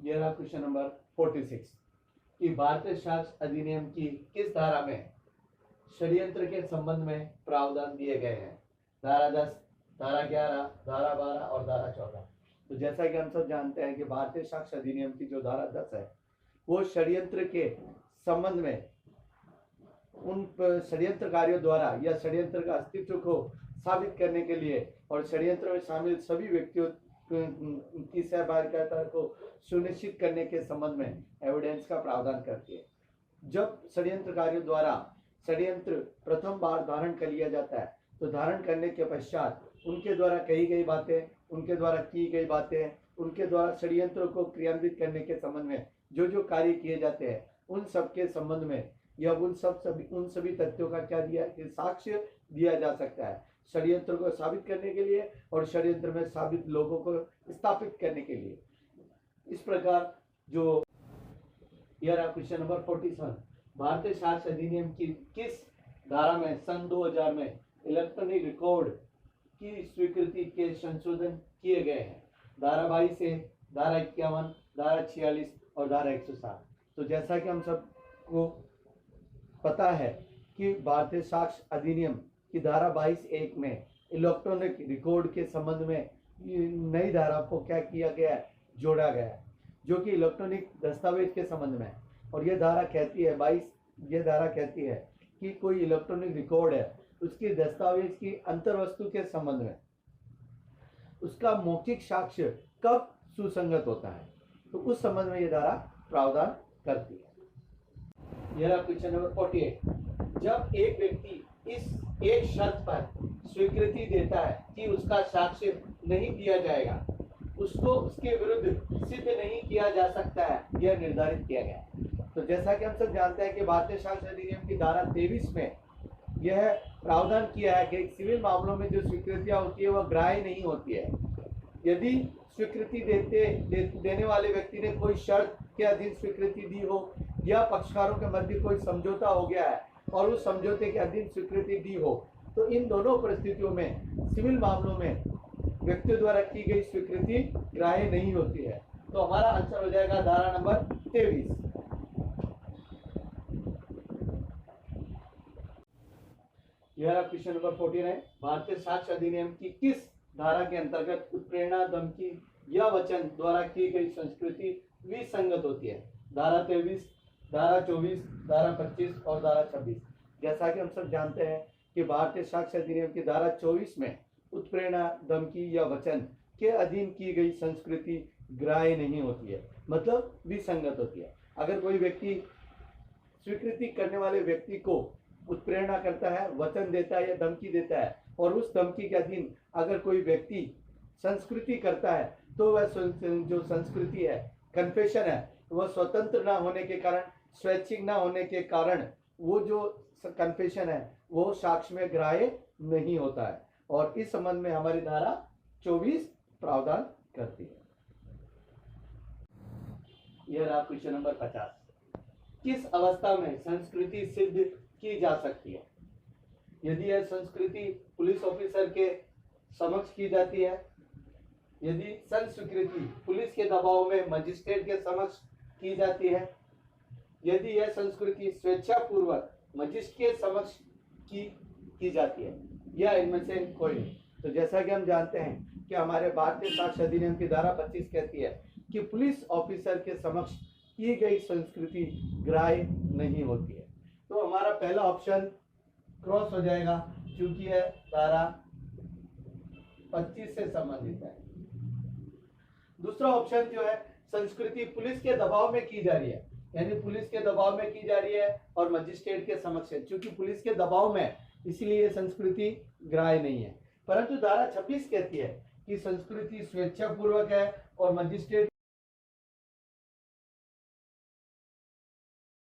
ये रहा question number 46 कि भारतीय साक्ष्य अधिनियम की किस धारा में षड्यंत्र के संबंध में प्रावधान दिए गए हैं। धारा 10, धारा 11, धारा 12 और धारा 14। तो जैसा कि हम सब जानते हैं कि भारतीय साक्ष्य अधिनियम की जो धारा 10 है वो षड्यंत्र के संबंध में उन षड्यंत्रकारियों द्वारा या षड्यंत्र का अस्तित्व को साबित करने के लिए और षड्यंत्र में शामिल सभी व्यक्तियों की सहभागिता को सुनिश्चित करने के संबंध में एविडेंस का प्रावधान करती है। जब षड्यंत्रकारियों द्वारा षड्यंत्र प्रथम बार धारण कर लिया जाता है तो धारण करने के पश्चात उनके द्वारा कही गई बातें, उनके द्वारा की गई बातें, उनके द्वारा षड्यंत्र को क्रियान्वित करने के संबंध में जो जो कार्य किए जाते हैं उन सब के संबंध में या उन सभी तथ्यों का क्या दिया कि साक्ष्य दिया जा सकता है षड्यंत्र को साबित करने के लिए और षड्यंत्र में साबित लोगों को स्थापित करने के लिए। इस प्रकार जो यह रहा क्वेश्चन नंबर 47, भारतीय साक्ष्य अधिनियम की किस धारा में सन 2000 में इलेक्ट्रॉनिक रिकॉर्ड की स्वीकृति के संशोधन किए गए हैं। धारा 22 से धारा 51, धारा 46 और धारा 107। तो जैसा कि हम सबको पता है कि भारतीय साक्ष्य अधिनियम की धारा 22(1) में इलेक्ट्रॉनिक रिकॉर्ड के संबंध में नई धारा को क्या किया गया है, जोड़ा गया है, जो कि इलेक्ट्रॉनिक दस्तावेज के संबंध में। और ये धारा कहती है 22, ये धारा कहती है कि कोई इलेक्ट्रॉनिक रिकॉर्ड है उसकी दस्तावेज की अंतर्वस्तु के संबंध में उसका मौखिक साक्ष्य कब सुसंगत होता है, तो उस संबंध में ये धारा प्रावधान करती है। यह क्वेश्चन नंबर 48, जब एक व्यक्ति इस एक शर्त पर स्वीकृति देता है कि उसका साक्ष्य नहीं दिया जाएगा, उसको उसके विरुद्ध सिद्ध नहीं किया जा सकता है, यह निर्धारित किया गया है। तो जैसा कि हम सब जानते हैं कि भारतीय साक्ष्य अधिनियम की धारा 23 में यह प्रावधान किया है कि सिविल मामलों में जो स्वीकृतियां होती है वह ग्राह्य नहीं होती है। यदि स्वीकृति देने वाले व्यक्ति ने कोई शर्त के अधीन स्वीकृति दी हो या पक्षकारों के मध्य कोई समझौता हो गया है और उस समझौते के अधीन स्वीकृति दी हो, तो इन दोनों परिस्थितियों में सिविल मामलों में व्यक्तियों द्वारा की गई स्वीकृति ग्राह्य नहीं होती है। तो हमारा आंसर हो जाएगा धारा नंबर 23। यह क्वेश्चन नंबर 49, भारतीय साक्ष्य अधिनियम की किस धारा के अंतर्गत उत्प्रेरणा, धमकी या वचन द्वारा की गई संस्कृति विसंगत होती है। धारा 23, धारा 24, धारा 25 और धारा 26। जैसा कि हम सब जानते हैं कि भारतीय साक्ष्य अधिनियम की धारा 24 में उत्प्रेरणा, धमकी या वचन के अधीन की गई संस्कृति ग्राह्य नहीं होती है, मतलब विसंगत होती है। अगर कोई व्यक्ति स्वीकृति करने वाले व्यक्ति को उत्प्रेरणा करता है, वचन देता है या धमकी देता है और उस धमकी के अधीन अगर कोई व्यक्ति संस्कृति करता है तो वह जो संस्कृति है, कन्फेशन है, वह स्वतंत्र ना होने के कारण, स्वैच्छिक ना होने के कारण वो जो कन्फेशन है वो साक्ष्य में ग्राह्य नहीं होता है। और इस संबंध में हमारी धारा 24 प्रावधान करती है। यह रहा क्वेश्चन नंबर 50, किस अवस्था में संस्कृति सिद्ध की जा सकती है। यदि यह संस्कृति पुलिस ऑफिसर के समक्ष की जाती है, यदि संस्कृति पुलिस के दबाव में मजिस्ट्रेट के समक्ष की जाती है, यदि यह संस्कृति स्वेच्छापूर्वक मजिस्ट्रेट के समक्ष की जाती है, या इनमें से कोई नहीं। तो जैसा कि हम जानते हैं कि हमारे भारतीय साक्ष्य अधिनियम की धारा 25 कहती है कि पुलिस ऑफिसर के समक्ष की गई संस्कृति ग्राह्य नहीं होती है। तो हमारा पहला ऑप्शन क्रॉस हो जाएगा क्योंकि यह धारा 25 से संबंधित है। दूसरा ऑप्शन जो है, संस्कृति पुलिस के दबाव में की जा रही है, यानी पुलिस के दबाव में की जा रही है और मजिस्ट्रेट के समक्ष है। चूंकि पुलिस के दबाव में, इसलिए संस्कृति ग्राह्य नहीं है। परंतु धारा 26 कहती है कि संस्कृति स्वेच्छापूर्वक है और मजिस्ट्रेट